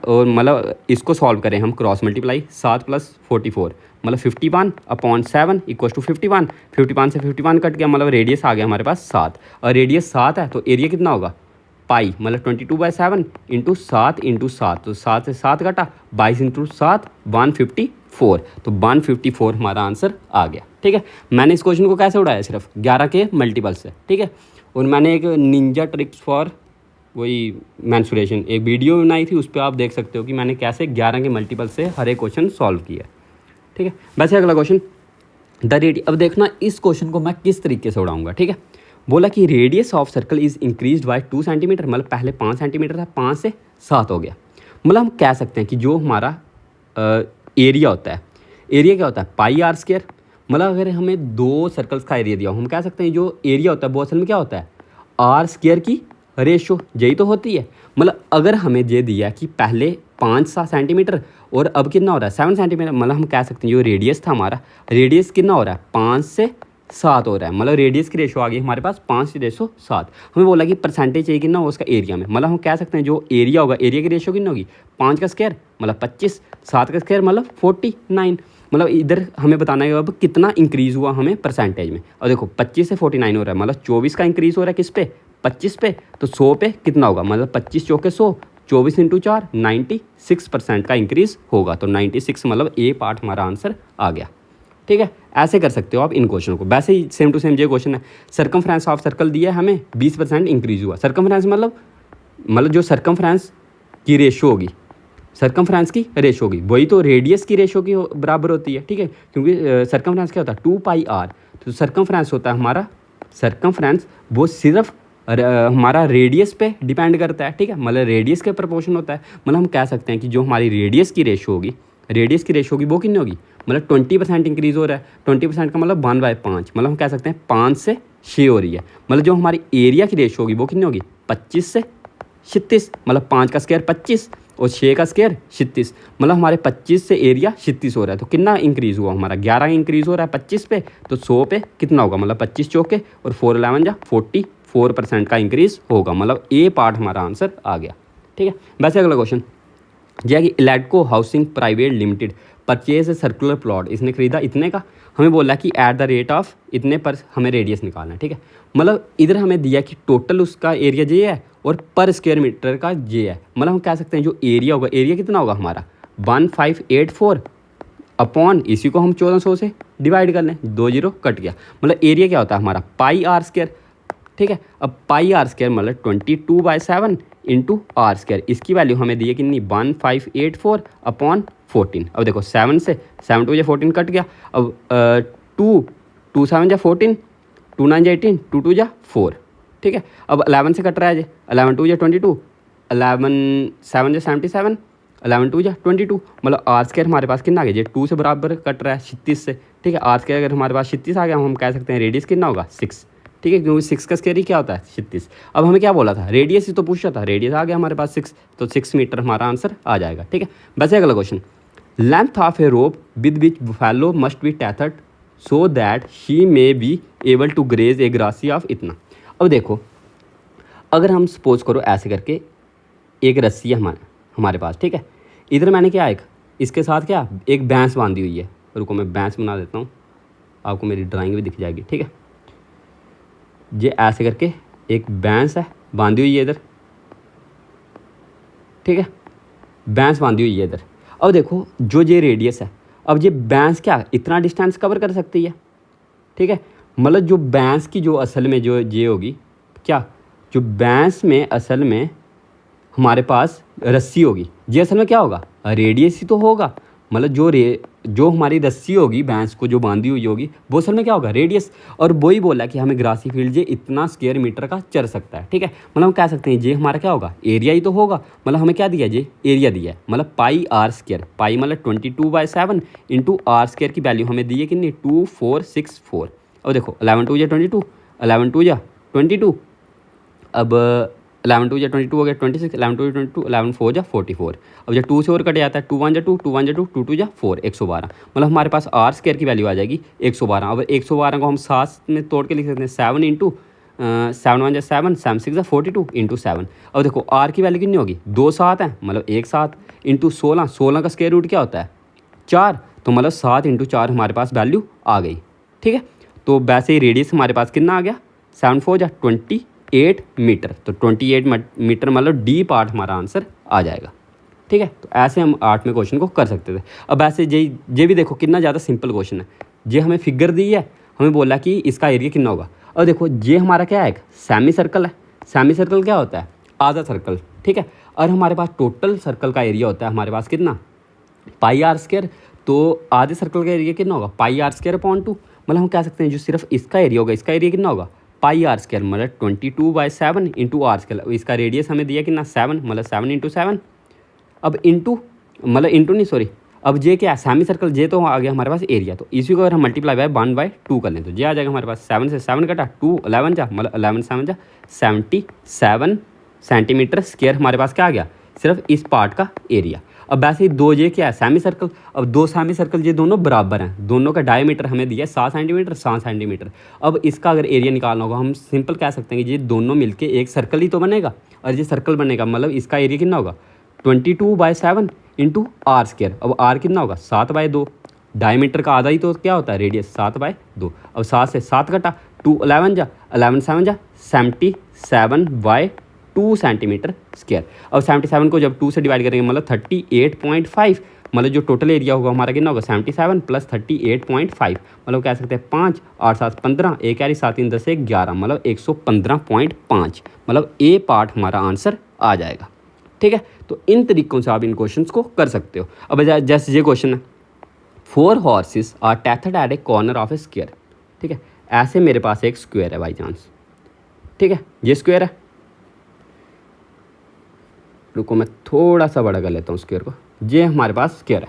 Speaker 1: और मतलब इसको सॉल्व करें हम क्रॉस मल्टीप्लाई 7 + 44 मतलब 51/7 इक्वल टू 51, 51 से 51 कट गया, मतलब रेडियस आ गया हमारे पास 7, और रेडियस 7 है तो एरिया कितना होगा पाई, मतलब 22/7 इंटू 7 इंटू 7, तो 7 से 7 घटा 22 इंटू 7 154, तो 154 हमारा आंसर आ गया, ठीक है। मैंने इस क्वेश्चन को कैसे उड़ाया, सिर्फ 11 के मल्टीपल से, ठीक है। और मैंने एक निंजा ट्रिक्स फॉर वही मैंसुरेशन एक वीडियो बनाई थी, उस पर आप देख सकते हो कि मैंने कैसे 11 के मल्टीपल से हर एक क्वेश्चन सॉल्व किया, ठीक है। वैसे अगला क्वेश्चन द रेडियस, अब देखना इस क्वेश्चन को मैं किस तरीके से उड़ाऊंगा, ठीक है। बोला कि radius of circle is increased by 2 centimetre, मतलब पहले 5 सेंटीमीटर था, 5 से 7 हो गया। मतलब हम कह सकते हैं कि जो हमारा एरिया होता है, एरिया क्या होता है पाई आर स्क्वायर, मतलब अगर हमें 2 सर्कल्स का एरिया दिया हो, हम कह सकते हैं जो एरिया होता है वो असल में क्या होता है आर स्क्वायर की रेशो, यही तो होती है। मतलब अगर हमें ये दिया कि पहले 5 सेंटीमीटर और अब कितना हो रहा है 7 सेंटीमीटर, मतलब हम कह सकते हैं जो रेडियस था हमारा, रेडियस कितना हो रहा है 5 से 7 हो रहा है, मतलब रेडियस की रेशो आ गई हमारे पास 5:7। हमें बोला कि परसेंटेज चाहिए कितना हो उसका एरिया में, मतलब हम कह सकते हैं जो एरिया होगा एरिया की रेशो कितना होगी 5 का स्क्वायर मतलब 25, 7 का स्क्वायर मतलब 49, मतलब इधर हमें बताना है अब कितना इंक्रीज़ हुआ हमें परसेंटेज में। और देखो 25 से 49 हो रहा है, मतलब 24 का इंक्रीज़ हो रहा है किस पे 25 पे, तो 100 पे कितना होगा, मतलब 25 चौके 100, 24 इंटू 4 96% का इंक्रीज़ होगा, तो 96 मतलब ए पार्ट हमारा आंसर आ गया, ठीक है। ऐसे कर सकते हो आप इन क्वेश्चन को। वैसे ही सेम टू सेम ये क्वेश्चन है, सर्कमफ्रेंस ऑफ सर्कल दिया है हमें 20% इंक्रीज़ हुआ, सर्कमफ्रेंस मतलब जो सर्कमफ्रेंस की रेशो होगी, सर्कमफ्रेंस की रेशो होगी वही तो रेडियस की रेशो की बराबर होती है, ठीक है। क्योंकि सर्कमफ्रेंस क्या होता है 2 पाई आर, तो सर्कमफ्रेंस होता है हमारा, सर्कमफ्रेंस वो सिर्फ हमारा रेडियस पे डिपेंड करता है, ठीक है, मतलब रेडियस के प्रोपोर्शन होता है। मतलब हम कह सकते हैं कि जो हमारी रेडियस की रेशो होगी, रेडियस की रेशो होगी वो कितनी होगी, मतलब 20% इंक्रीज़ हो रहा है, 20% का मतलब 1/5, मतलब हम कह सकते हैं 5 से 6 हो रही है। मतलब जो हमारी एरिया की रेशो होगी वो कितनी होगी 25 से 36, मतलब 5 का स्क्वायर 25 और 6 का स्क्वायर 36, मतलब हमारे 25 से एरिया 36 हो रहा है, तो कितना इंक्रीज़ हुआ हमारा 11 इंक्रीज़ हो रहा है 25 पे, तो 100 पे कितना होगा, मतलब 25 चौके और 4 11 जा 44% का इंक्रीज़ होगा, मतलब ए पार्ट हमारा आंसर आ गया, ठीक है। वैसे अगला क्वेश्चन यह कि Eldeco housing private limited purchase a circular plot, इसने खरीदा इतने का, हमें बोला कि एट द रेट ऑफ इतने पर हमें रेडियस निकालना है, ठीक है। मतलब इधर हमें दिया कि टोटल उसका एरिया जे है और पर स्क्वायर मीटर का जे है। मतलब हम कह सकते हैं जो एरिया होगा, एरिया कितना होगा हमारा 1584 अपॉन इसी को हम 1400 से डिवाइड कर लें, 2 जीरो कट गया। मतलब एरिया क्या होता है हमारा पाई आर स्क्वायर, ठीक है। अब पाई आर स्क्वायर मतलब 22/7 इंटू आर स्क्वायर, इसकी वैल्यू हमें दी है कितनी 1584 अपॉन 14। अब देखो 7 से 7 2 14 कट गया। अब 2 7 जा 14, 2 9 जा 18, 2 2 जा 4, ठीक है। अब 11 से कट रहा है जी, 11 2 जा 22, 11 7 जा 77, 11 2 जा 22। मतलब आर स्क्वायर हमारे पास कितना आ गया जी, 2 से बराबर कट रहा है 36 से, ठीक है। आर स्क्वायर अगर हमारे पास 36 आ गया, हम कह सकते हैं रेडियस कितना होगा 6, ठीक है, क्योंकि 6 का स्क्वायर ही क्या होता है 36। अब हमें क्या बोला था, रेडियस ही तो पूछा था, रेडियस आ गया हमारे पास 6, तो 6 मीटर हमारा आंसर आ जाएगा, ठीक है। वैसे अगला question, length of a rope with which buffalo must be tethered so that she may be able to graze a grassy of इतना। अब देखो अगर हम सपोज करो ऐसे करके एक रस्सी है हमारे पास, ठीक है। इधर मैंने क्या एक इसके साथ क्या एक भैंस बांधी हुई है, रुको मैं भैंस बना देता हूँ, आपको मेरी ड्राइंग भी दिख जाएगी, ठीक है। ये ऐसे करके एक भैंस है बांधी हुई है इधर, ठीक है, भैंस बांधी हुई है इधर। अब देखो जो ये रेडियस है, अब ये भैंस क्या इतना डिस्टेंस कवर कर सकती है, ठीक है। मतलब जो भैंस की जो असल में जो ये होगी क्या, जो भैंस में असल में हमारे पास रस्सी होगी, ये असल में क्या होगा रेडियस ही तो होगा। मतलब जो हमारी रस्सी होगी भैंस को जो बांधी हुई होगी वो असल में क्या होगा रेडियस। और वही बोला कि हमें ग्रासी फील्ड ये इतना स्क्वायर मीटर का चल सकता है, ठीक है। मतलब हम कह सकते हैं ये हमारा क्या होगा एरिया ही तो होगा। मतलब हमें क्या दिया ये एरिया दिया है, मतलब पाई आर स्क्वायर, पाई मतलब 22/7 इंटू आर स्क्वायर की वैल्यू हमें दी है कितनी 2464। अब देखो 11 2 जा 22, 11 2 जा 22, अब 11 2 जा 22 हो गया 26, 11 2 जा 22, 11 4 जा 44। अब जब 2 से और कट जाता है 2 1 जा 2, 2 1 जा 2, 2 2 जा 4, 112। मतलब हमारे पास आर स्क्वायर की वैल्यू आ जाएगी 112। अब 112 को हम 7 में तोड़ के लिख सकते हैं 7 इंटू 7 1 जा 7, 7 6 जा 42 इंटू 7। अब देखो आर की वैल्यू कितनी होगी 2 7 है, मतलब 1 7 इंटू 16, 16 का स्क्वायर रूट क्या होता है 4, तो मतलब 7 इंटू 4 हमारे पास वैल्यू आ गई, ठीक है। तो वैसे ही रेडियस हमारे पास कितना आ गया 7 4 जा 28 मीटर, तो 28 मीटर मतलब डी पार्ट हमारा आंसर आ जाएगा, ठीक है। तो ऐसे हम 8वें क्वेश्चन को कर सकते थे। अब ऐसे ये भी देखो कितना ज़्यादा सिंपल क्वेश्चन है। ये हमें फिगर दी है, हमें बोला कि इसका एरिया कितना होगा। अब देखो ये हमारा क्या है एक सेमी सर्कल है। सेमी सर्कल क्या होता है आधा सर्कल, ठीक है। और हमारे पास टोटल सर्कल का एरिया होता है हमारे पास कितना पाई आर स्क्वायर, तो आधे सर्कल का एरिया कितना होगा पाई आर स्क्वायर अपॉन 2। मतलब हम कह सकते हैं जो सिर्फ इसका एरिया होगा, इसका एरिया कितना होगा पाई आर स्क्वायर, मतलब 22/7 इंटू आर स्क्वायर। इसका रेडियस हमें दिया कितना 7, मतलब 7 इंटू 7। अब इंटू मतलब इंटू नहीं सॉरी, अब ये क्या है सेमी सर्कल, ये तो आ गया हमारे पास एरिया। तो इसी को अगर हम मल्टीप्लाई बाय 1/2 कर लें तो ये आ जाएगा हमारे पास 7 से 7 कटा 2 11 जा, मतलब 11 7 जा 77 सेंटीमीटर स्क्वायर हमारे पास क्या आ गया सिर्फ इस पार्ट का एरिया। अब वैसे ही दो ये क्या है सेमी सर्कल, अब दो सेमी सर्कल ये दोनों बराबर हैं, दोनों का डायमीटर हमें दिया है 7 सेंटीमीटर 7 सेंटीमीटर। अब इसका अगर एरिया निकालना होगा हम सिंपल कह सकते हैं कि ये दोनों मिलके एक सर्कल ही तो बनेगा, और ये सर्कल बनेगा मतलब इसका एरिया कितना होगा 22/7 इंटू आर स्क्वायर। अब आर कितना होगा 7/2, डायमीटर का आधा ही तो क्या होता है रेडियस 7/2। अब 7 से 7 कटा 2 11 जा 11 7 जा 77/2 सेंटीमीटर स्क्वायर। अब 77 को जब 2 से डिवाइड करेंगे मतलब 38.5, मतलब जो टोटल एरिया होगा हमारा कितना होगा 77 प्लस 38.5, मतलब कह सकते हैं 5 8 7 15, एक यारी 7 3 10 1 11, मतलब 115.5, मतलब ए पार्ट हमारा आंसर आ जाएगा, ठीक है। तो इन तरीक़ों से आप इन क्वेश्चंस को कर सकते हो। अब जैसे ये क्वेश्चन है 4 हॉर्सेस आर टेथड at a corner of a square, ठीक है। ऐसे मेरे पास एक स्क्वायर है बाई चांस, ठीक है, ये स्क्वायर है। रुको मैं थोड़ा सा बड़ा कर लेता हूँ स्क्वायर को, ये हमारे पास स्क्वायर है।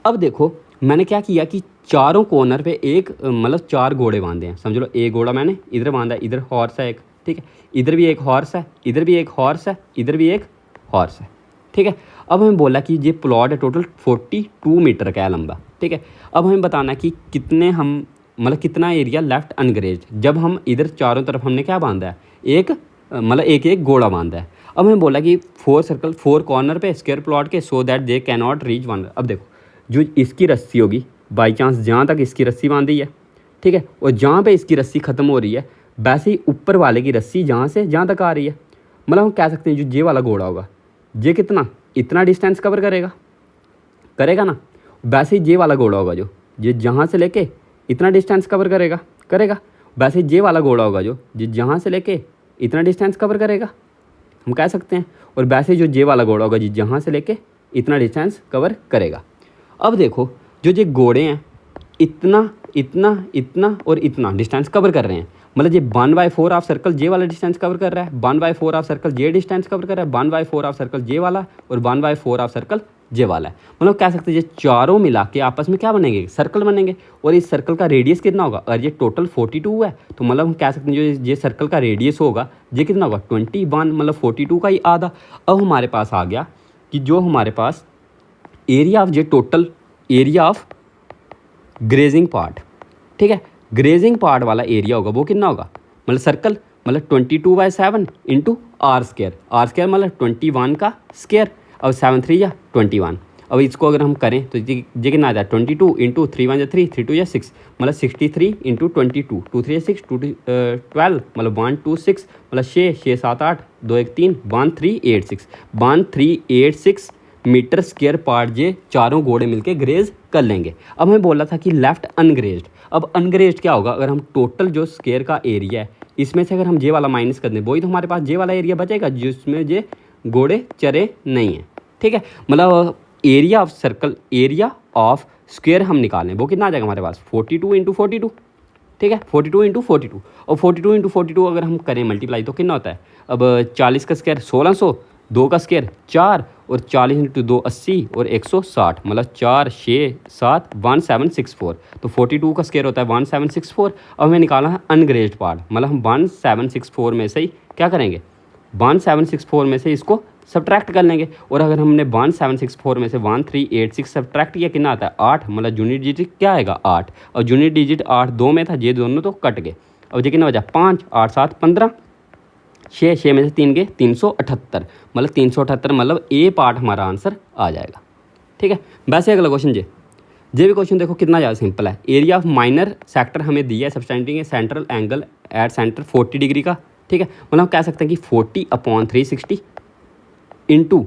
Speaker 1: अब देखो मैंने क्या किया कि चारों कॉर्नर पे एक मतलब 4 घोड़े बांधे हैं, समझ लो एक घोड़ा मैंने इधर बांधा है, इधर हॉर्स है एक, ठीक है, इधर भी एक हॉर्स है, इधर भी एक हॉर्स है, इधर भी एक हॉर्स है, ठीक है। अब हमें बोला कि ये प्लॉट है टोटल 42 मीटर का है लंबा, ठीक है। अब हमें बताना कि कितने हम मतलब कितना एरिया लेफ्ट अनग्रेज, जब हम इधर चारों तरफ हमने क्या बांधा है एक मतलब एक एक घोड़ा बांधा है। अब हमें बोला कि 4 सर्कल 4 कॉर्नर पे स्क्वायर प्लॉट के so that they can not reach 1। अब देखो जो इसकी रस्सी होगी बाई चांस जहाँ तक इसकी रस्सी बांधी है, ठीक है, और जहाँ पे इसकी रस्सी ख़त्म हो रही है वैसे ही ऊपर वाले की रस्सी जहाँ से जहाँ तक आ रही है, मतलब हम कह सकते हैं जो जे वाला घोड़ा होगा ये कितना इतना डिस्टेंस कवर करेगा, करेगा ना। वैसे ही जे वाला घोड़ा होगा जो ये जहाँ से लेके इतना डिस्टेंस कवर करेगा, करेगा। वैसे ही जे वाला घोड़ा होगा जो ये जहाँ से लेके इतना डिस्टेंस कवर करेगा, हम कह सकते हैं। और वैसे जो जे वाला घोड़ा होगा जी जहाँ से लेके इतना डिस्टेंस कवर करेगा। अब देखो जो ये घोड़े हैं इतना इतना इतना और इतना डिस्टेंस कवर कर रहे हैं, मतलब ये 1/4 ऑफ सर्कल जे वाला डिस्टेंस कवर कर रहा है, 1/4 of circle J distance cover कर रहा है, 1/4 ऑफ सर्कल जे वाला और 1/4 ऑफ सर्कल जे वाला है। मतलब कह सकते हैं ये चारों मिला के आपस में क्या बनेंगे, सर्कल बनेंगे। और इस सर्कल का रेडियस कितना होगा, और ये टोटल 42 है तो मतलब हम कह सकते हैं जो ये सर्कल का रेडियस होगा ये कितना होगा 21, मतलब 42 का ही आधा। अब हमारे पास आ गया कि जो हमारे पास एरिया ऑफ ये total area of grazing part, ठीक है, ग्रेजिंग पार्ट वाला एरिया होगा वो कितना होगा, मतलब सर्कल मतलब 22/7 into r square, r square मतलब 21 का स्क्वायर। अब 7 3 या 21। अब इसको अगर हम करें तो ये कितना आ जाए 22 इंटू 3 1 3 3 2 6, मतलब 63 इंटू 22, 2 3 6 2 12, मतलब 126, मतलब 6 6 7 8 2 1 3 1386, 1386 मीटर स्क्वायर पार्ट ये चारों घोड़े मिलके ग्रेज कर लेंगे। अब हमें बोला था कि लेफ्ट अनग्रेज्ड। अब अनग्रेज्ड क्या होगा, अगर हम टोटल जो स्क्वायर का एरिया है इसमें से अगर हम जे वाला माइनस कर दें वही तो हमारे पास जे वाला एरिया बचेगा जिसमें ये घोड़े चरे नहीं हैं, ठीक है। मतलब area of circle, area of square हम निकालें वो कितना आ जाएगा हमारे पास 42 इंटू 42, ठीक है, 42 इंटू 42। और 42 इंटू 42 अगर हम करें मल्टीप्लाई तो कितना होता है, अब 40 का स्क्वायर 1600, 2 का स्क्वायर 4 और 40 इंटू 2 80 और 160, मतलब 4 6 7 1764। तो 42 का स्क्वायर होता है 1764। अब हमें निकालना है अनग्रेज्ड पार्ट, मतलब हम 1764 में से ही क्या करेंगे, 1764 में से इसको सब्ट्रैक्ट कर लेंगे। और अगर हमने 1764 में से 1386 सब्ट्रैक्ट किया कितना आता है 8, मतलब यूनिट डिजिट क्या आएगा 8, और यूनिट डिजिट 8 2 में था, ये दोनों तो कट गए। अब ये कितना बचा 5 8 7 15, 6 6 में से 3 गए 378, मतलब 378, मतलब ए पार्ट हमारा आंसर आ जाएगा, ठीक है। वैसे अगला क्वेश्चन ये भी क्वेश्चन देखो कितना ज़्यादा सिंपल है। एरिया ऑफ माइनर सेक्टर हमें दिया है, subtending central angle at centre 40 degree का, ठीक है। मतलब हम कह सकते हैं कि 40/360 इंटू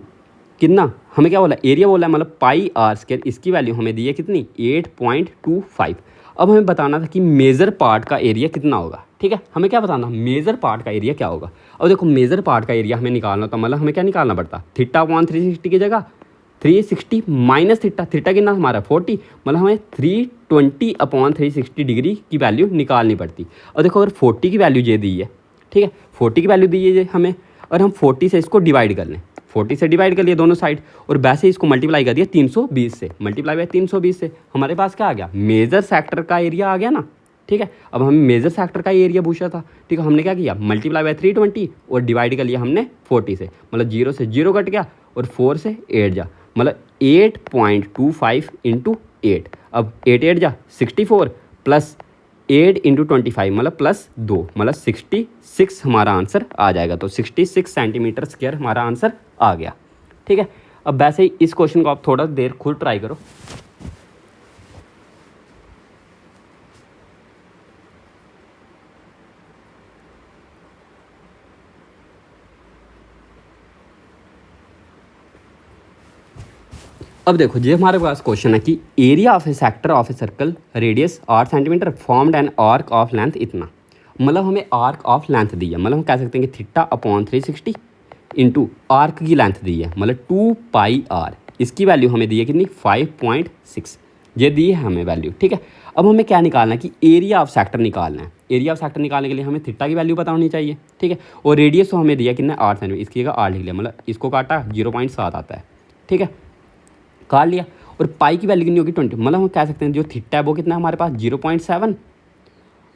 Speaker 1: कितना, हमें क्या बोला एरिया बोला है, मतलब पाई आर स्क्वायर, इसकी वैल्यू हमें दी है कितनी 8.25। अब हमें बताना था कि मेजर पार्ट का एरिया कितना होगा, ठीक है। हमें क्या बताना मेजर पार्ट का एरिया क्या होगा। अब देखो मेजर पार्ट का एरिया हमें निकालना था, मतलब हमें क्या निकालना पड़ता θ/360 की जगह 360 माइनस थीटा, थीटा कितना हमारा 40, मतलब हमें 320/360 डिग्री की वैल्यू निकालनी पड़ती। और देखो अगर 40 की वैल्यू ये दी है, ठीक है, 40 की वैल्यू दी है हमें, और हम 40 से इसको डिवाइड कर लें, 40 से डिवाइड कर लिया दोनों साइड, और वैसे इसको मल्टीप्लाई कर दिया 320 से, मल्टीप्लाई बाय 320 से हमारे पास क्या आ गया मेजर सेक्टर का एरिया आ गया ना, ठीक है। अब हमें मेजर सेक्टर का एरिया पूछा था, ठीक है, हमने क्या किया मल्टीप्लाई बाय 320 और डिवाइड कर लिया हमने 40 से, मतलब 0 से 0 कट गया और 4 से 8 जा, मतलब 8.25 इंटू 8। अब 8 8 जा 64 प्लस 8 इंटू 25 मतलब प्लस 2, मतलब 66 हमारा आंसर आ जाएगा। तो 66 सेंटीमीटर स्क्वायर हमारा आंसर आ गया, ठीक है। अब वैसे ही इस क्वेश्चन को आप थोड़ा देर खुद ट्राई करो। अब देखो ये हमारे पास क्वेश्चन है कि area of A sector of a circle radius 8 centimetre formed an arc of length इतना, मतलब हमें आर्क ऑफ लेंथ दी है, मतलब हम कह सकते हैं कि θ/360 इंटू आर्क की लेंथ दी है, मतलब 2πr, इसकी वैल्यू हमें दी है कितनी 5.6, ये दी है हमें वैल्यू, ठीक है। अब हमें क्या निकालना है कि एरिया ऑफ सेक्टर निकालना है। एरिया ऑफ सेक्टर निकालने के लिए हमें थीटा की वैल्यू पता होनी चाहिए, ठीक है। और रेडियस तो हमें दिया कितना 8 सेंटीमीटर, इसकी जगह 8 लिख लिया, मतलब इसको काटा 0.7 आता है, ठीक है, काट लिया। और पाई की वैल्यू कितनी होगी 20, मतलब हम कह सकते हैं जो थीटा है वो कितना है हमारे पास 0.7।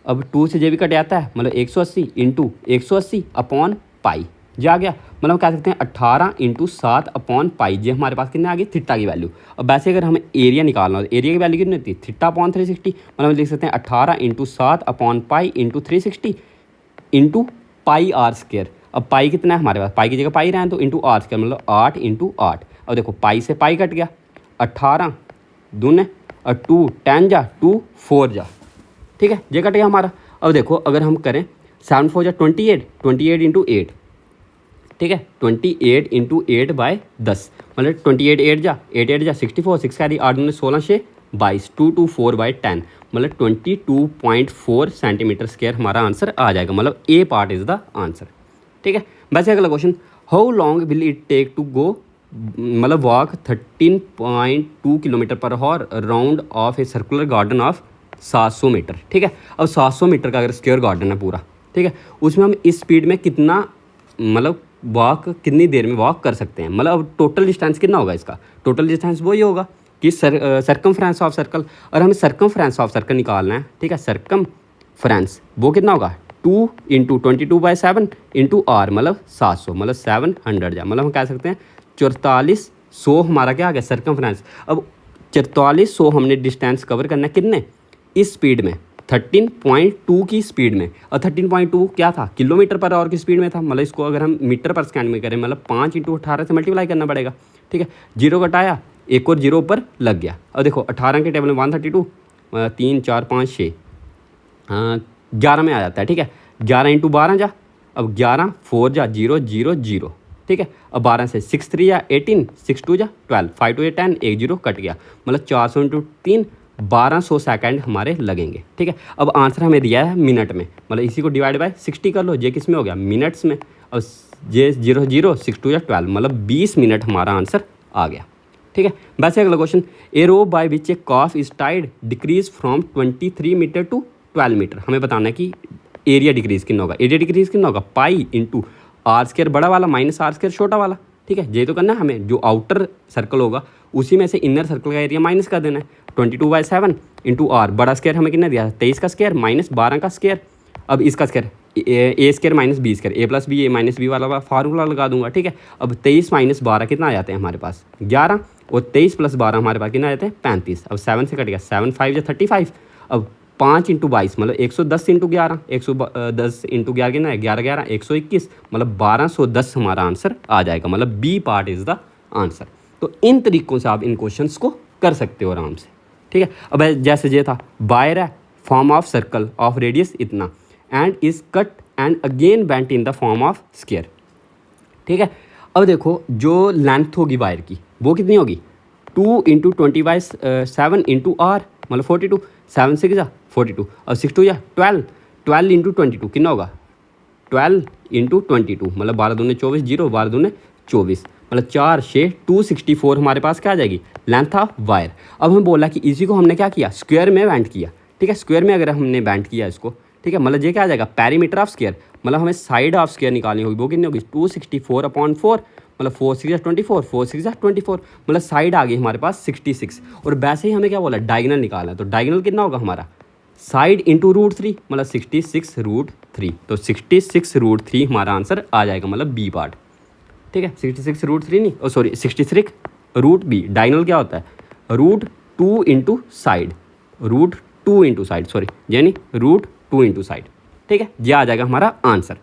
Speaker 1: अब 2 से जे भी कट जाता है, मतलब 180 इंटू 180 अपॉन पाई जा गया, मतलब हम कह सकते हैं 18 इंटू 7 अपॉन पाई, ये हमारे पास कितने आ गई थीटा की वैल्यू। अब वैसे अगर हमें एरिया निकालना हो तो एरिया की वैल्यू कितनी होती है θ/360, मतलब हम लिख सकते हैं 18 into 7 upon pi into 360 into pi r square. अब पाई कितना है हमारे पास, पाई की जगह पाई रहें तो इंटू आर स्क्वायर, मतलब 8 इंटू 8। अब देखो पाई से पाई कट गया 18 दूने और 2 10 जा 2 4 जा, ठीक है, ये कट गया हमारा। अब देखो अगर हम करें 7 4 जा 28, 28 इंटू 8, ठीक है, 28 इंटू 8 बाय 10, मतलब 28 8 जा 8 8 जा 64, 6 कैरी 8 दूने 16 6 22, 2 2 4 बाई 10, मतलब 22.4 सेंटीमीटर स्क्वायर हमारा आंसर आ जाएगा, मतलब A part is the answer, ठीक है। वैसे अगला question, how long will it take to go, मतलब walk 13.2 kilometre per hour round of a circular garden of 700 metre, ठीक है। अब 700 मीटर का अगर स्क्वायर गार्डन है पूरा, ठीक है, उसमें हम इस स्पीड में कितना, मतलब वॉक कितनी देर में वॉक कर सकते हैं, मतलब अब टोटल डिस्टेंस कितना होगा इसका, टोटल डिस्टेंस वही होगा कि सर्कमफ्रेंस ऑफ सर्कल, और हमें सर्कमफ्रेंस ऑफ सर्कल निकालना है, ठीक है। सर्कमफ्रेंस वो कितना होगा 2 इंटू 22/7 इंटू आर, मतलब 700, मतलब 700 जा, मतलब हम कह सकते हैं 4400 हमारा क्या आ गया सर्कमफ्रेंस। अब 4400 हमने डिस्टेंस कवर करना है कितने, इस स्पीड में 13.2 की स्पीड में, और 13.2 क्या था, किलोमीटर पर आवर की स्पीड में था, मतलब इसको अगर हम मीटर पर सेकंड में करें, मतलब 5 इंटू 18 से मल्टीप्लाई करना पड़ेगा, ठीक है। जीरो घटाया, एक और जीरो ऊपर लग गया। और देखो 18 के टेबल में 132, 3 4 5 6 11 में आ जाता है, ठीक है। 11 इंटू 12 जा, अब 11 4 जा 0 0 0, ठीक है। अब 12 से 6 3 जा 18, 6 2 जा 12, 5 2 10, 1 0 कट गया, मतलब 400 इंटू 3 1200 सेकंड हमारे लगेंगे, ठीक है। अब आंसर हमें दिया है मिनट में, मतलब इसी को डिवाइड बाय 60 कर लो, ये किस में हो गया, मिनट्स में। अब ये 0 0 6 2 जा 12, मतलब 20 मिनट हमारा आंसर आ गया, ठीक है। वैसे अगला question, a row by which a calf is tied decrease from 23 metre to 12 metre, हमें बताना है कि एरिया डिक्रीज कितना होगा, एरिया डिक्रीज कितना होगा, पाई इंटू आर स्क्वायर बड़ा वाला माइनस आर स्क्वायर छोटा वाला, ठीक है। ये तो करना है हमें, जो आउटर सर्कल होगा उसी में से इनर सर्कल का एरिया माइनस कर देना है, 22/7 इंटू आर, बड़ा स्क्वायर हमें कितना दिया है 23 का स्क्वायर माइनस 12 का स्क्वायर, अब इसका स्क्वायर ए स्क्वायर माइनस बी स्क्वायर, ए प्लस बी ए माइनस बी वाला फार्मूला लगा दूंगा, ठीक है। अब 23 माइनस 12 कितना आ जाते हैं हमारे पास 11, और 23 प्लस 12 हमारे पास कितना आ जाते हैं 35, अब 7 से कट गया 7 5 या 35, अब 5 इंटू 22 मतलब 110 इंटू 11, 110 इंटू 11 कितना है 11 11 121, मतलब 1210 हमारा आंसर आ जाएगा, मतलब B part is the answer. तो इन तरीक़ों से आप इन क्वेश्चंस को कर सकते हो आराम से, ठीक है। अब जैसे ये था, वायर है form of circle of radius इतना and is cut and again bent in the form of square, ठीक है। अब देखो जो लेंथ होगी वायर की वो कितनी होगी 2 इंटू 20/7 इंटू आर, मतलब 42, 7 6 जा 42, और 6 2 जा 12, 12 इंटू 22 कितना होगा 12 इंटू 22, मतलब 12 दूने 24 0, 12 दूने 24, मतलब 4 6 264 हमारे पास क्या आ जाएगी लेंथ ऑफ वायर। अब हम बोला कि इसी को हमने क्या किया स्क्वायर में बेंट किया, ठीक है। स्क्वायर में अगर हमने बेंट किया इसको, ठीक है, मतलब ये क्या आ जाएगा पेरीमीटर ऑफ स्क्वायर, मतलब हमें साइड ऑफ स्क्वायर निकालनी होगी, वो कितनी होगी 264/4, मतलब 4 6 जा 24, 4 6 जा 24, मतलब साइड आ गई हमारे पास 66। और वैसे ही हमें क्या बोला डायगोनल निकालना है, तो डायगोनल कितना होगा हमारा साइड इंटू √3, मतलब 66√3, तो 66√3 हमारा आंसर आ जाएगा, मतलब बी पार्ट, ठीक है। 66√3 नहीं, ओ सॉरी 66√b, डायगोनल क्या होता है √2 into side, √2 into side, sorry यानी √2 इंटू साइड, ठीक है। ये आ जाएगा हमारा आंसर।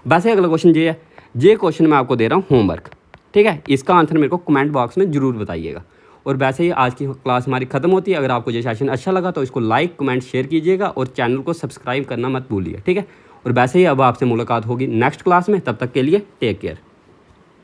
Speaker 1: वैसे अगला क्वेश्चन ये है, ये क्वेश्चन मैं आपको दे रहा हूँ होमवर्क, ठीक है। इसका आंसर मेरे को कमेंट बॉक्स में ज़रूर बताइएगा। और वैसे ही आज की क्लास हमारी ख़त्म होती है। अगर आपको ये सेशन अच्छा लगा तो इसको लाइक कमेंट शेयर कीजिएगा और चैनल को सब्सक्राइब करना मत भूलिए, ठीक है। और वैसे ही अब आपसे मुलाकात होगी नेक्स्ट क्लास में, तब तक के लिए टेक केयर।